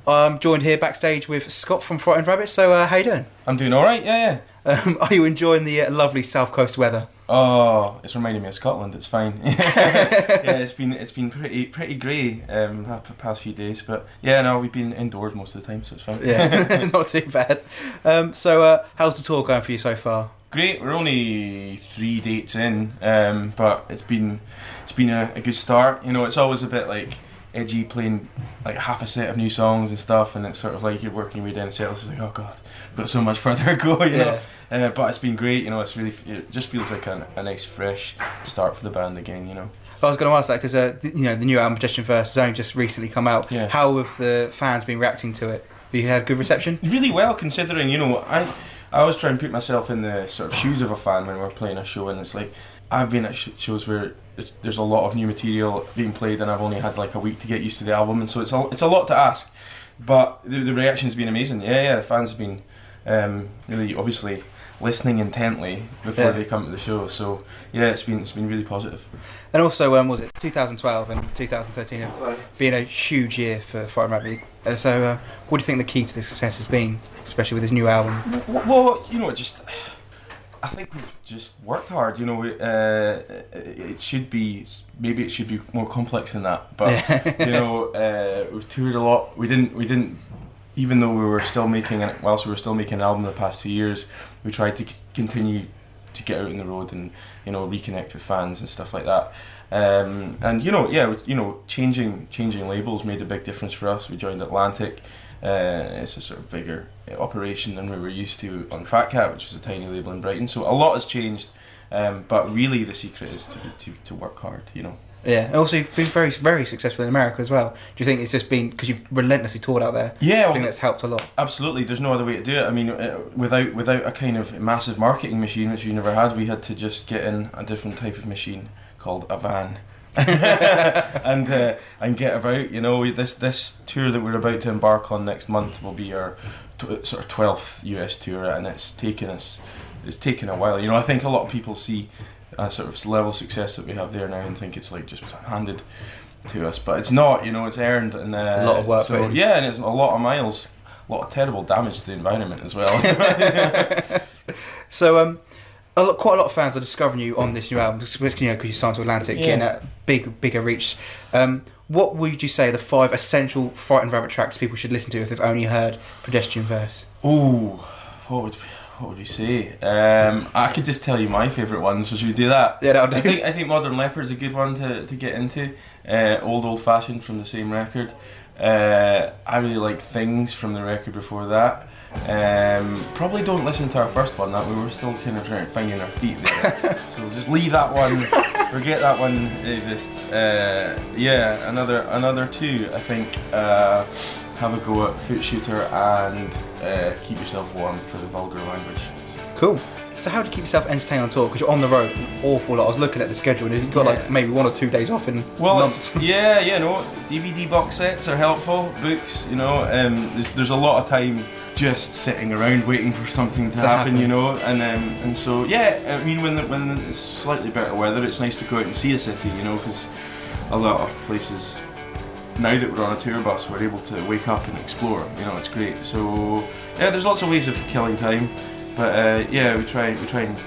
I'm joined here backstage with Scott from Frightened Rabbit. So, how you doing? I'm doing all right. Yeah, Are you enjoying the lovely South Coast weather? Oh, it's reminding me of Scotland. It's fine. Yeah, it's been pretty grey the past few days, but yeah, no, we've been indoors most of the time, so it's fine. Yeah, not too bad. How's the tour going for you so far? Great. We're only 3 dates in, but it's been a good start. You know, it's always a bit like edgy playing like half a set of new songs and stuff, and it's sort of like you're working your way down the set. It's like, oh god, but so much further to go, you know. But it's been great, you know. It just feels like a nice fresh start for the band again, you know. I was going to ask that because the new album Pedestrian has only just recently come out. Yeah. How have the fans been reacting to it? Have you had good reception? Really well, considering, you know, I always try and put myself in the sort of shoes of a fan when we're playing a show, and it's like I've been at shows where there's a lot of new material being played, and I've only had like a week to get used to the album, and so it's a lot to ask. But the reaction's been amazing. Yeah, the fans have been really obviously listening intently before they come to the show. So yeah, it's been really positive. And also, was it 2012 and 2013 have been a huge year for Frightened Rabbit? What do you think the key to the success has been, especially with this new album? Well, you know, I think we've just worked hard. You know, it should be more complex than that. But you know, we've toured a lot. We didn't. Even though whilst we were still making an album the past 2 years, we tried to continue to get out on the road and, you know, reconnect with fans and stuff like that. And changing labels made a big difference for us. We joined Atlantic. It's a sort of bigger operation than we were used to on Fat Cat, which is a tiny label in Brighton. So a lot has changed, but really the secret is to work hard, you know. Yeah, and also you've been very, very successful in America as well. Do you think it's just been because you've relentlessly toured out there? Yeah, I think that's helped a lot. Absolutely, there's no other way to do it. I mean, without a kind of massive marketing machine, which we never had, we had to just get in a different type of machine called a van. and get about. You know, this tour that we're about to embark on next month will be our sort of 12th US tour, and it's taken a while. You know, I think a lot of people see a sort of level of success that we have there now and think it's like just handed to us, but it's not. You know, it's earned, and a lot of work. So yeah, and it's a lot of miles, a lot of terrible damage to the environment as well. So quite a lot of fans are discovering you on this new album, because you signed to Atlantic, getting a bigger reach. What would you say are the 5 essential Frightened Rabbit tracks people should listen to if they've only heard Pedestrian Verse? Ooh, what would you say? I could just tell you my favourite ones, so should we do that? Yeah, that'll do. I think Modern Leopard's a good one to get into. Old Fashioned from the same record. I really like Things from the record before that. Probably don't listen to our first one. That we were still kind of finding our feet there. So just leave that one. Forget that one exists. Another 2. I think. Have a go at Foot Shooter and Keep Yourself Warm for the vulgar language. Cool. So how do you keep yourself entertained on tour? Because you're on the road an awful lot. I was looking at the schedule and you've got like maybe 1 or 2 days off in months. DVD box sets are helpful, books, you know, there's a lot of time just sitting around waiting for something to happen, you know, and so yeah, I mean when it's slightly better weather, it's nice to go out and see a city, you know, because a lot of places, now that we're on a tour bus, we're able to wake up and explore. You know, it's great. So yeah, there's lots of ways of killing time, but we try and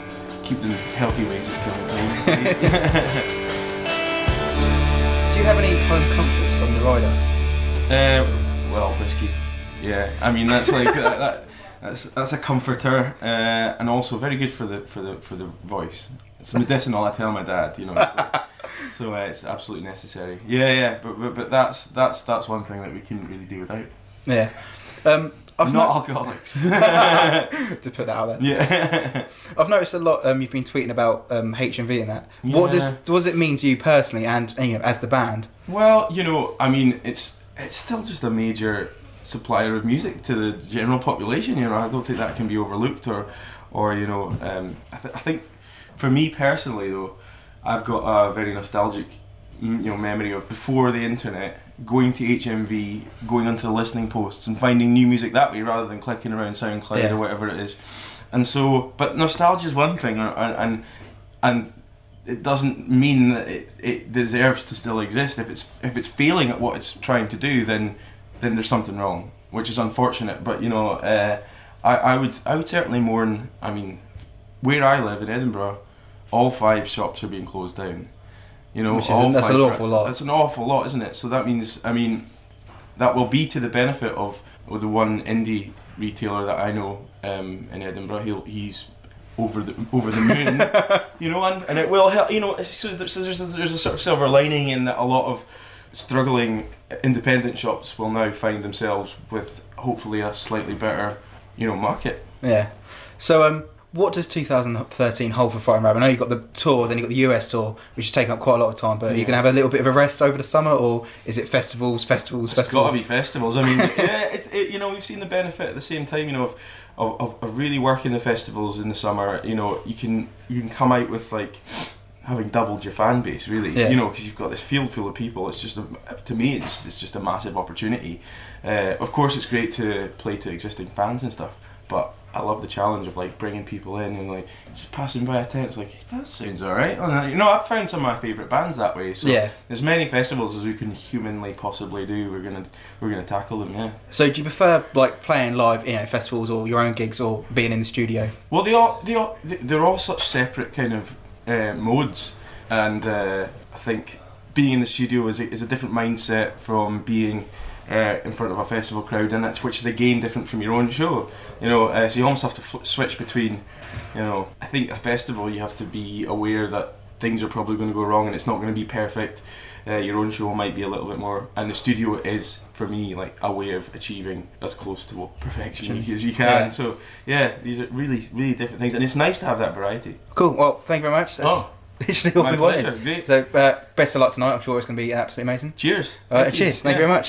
keep them healthy ways of killing time. Do you have any home comforts on the rider? Well, whiskey. Yeah, I mean that's like that's a comforter, and also very good for the voice. It's medicinal. I tell my dad, you know. So it's absolutely necessary. Yeah, but that's one thing that we couldn't really do without. Yeah. Not alcoholics. To put that out there. Yeah. I've noticed a lot. You've been tweeting about HMV and that. Yeah. What does it mean to you personally, and as the band? Well, you know, I mean, it's still just a major supplier of music to the general population. You know, I don't think that can be overlooked or you know. I think for me personally though, I've got a very nostalgic, you know, memory of before the internet, going to HMV, going onto the listening posts and finding new music that way rather than clicking around SoundCloud or whatever it is. And so, but nostalgia is one thing, and it doesn't mean that it deserves to still exist. If it's failing at what it's trying to do, then then there's something wrong, which is unfortunate. But you know, I would certainly mourn. I mean, where I live in Edinburgh, all 5 shops are being closed down. You know, that's an awful lot. That's an awful lot, isn't it? So that means, I mean, that will be to the benefit of the one indie retailer that I know in Edinburgh. He's over the moon, you know, and it will help. You know, so there's a sort of silver lining in that a lot of struggling independent shops will now find themselves with hopefully a slightly better, you know, market. Yeah. So what does 2013 hold for Fright and Rabbit? I know you've got the tour, then you've got the US tour, which has taken up quite a lot of time, but are you going to have a little bit of a rest over the summer, or is it festivals? It's got to be festivals. I mean, yeah, you know, we've seen the benefit at the same time, you know, of really working the festivals in the summer. You know, you can come out with like having doubled your fan base, really. Yeah. You know, because you've got this field full of people. It's just to me, it's just a massive opportunity. Of course, it's great to play to existing fans and stuff, but I love the challenge of like bringing people in and like just passing by a tent. It's like, that sounds alright. You know, I've found some of my favourite bands that way. So yeah, as many festivals as we can humanly possibly do, we're gonna tackle them. Yeah. So do you prefer like playing live, you know, festivals or your own gigs, or being in the studio? Well, they're all such separate kind of modes, and I think being in the studio is a different mindset from being in front of a festival crowd, and which is again different from your own show. You know, so you almost have to switch between. You know, I think a festival you have to be aware that things are probably going to go wrong and it's not going to be perfect. Your own show might be a little bit more, and the studio is for me like a way of achieving as close to perfection as you can. Yeah. So yeah, these are really, really different things, and it's nice to have that variety. Cool. Well, thank you very much. That's literally all we wanted. Great. So best of luck tonight. I'm sure it's going to be absolutely amazing. Cheers. Cheers. Thank you very much.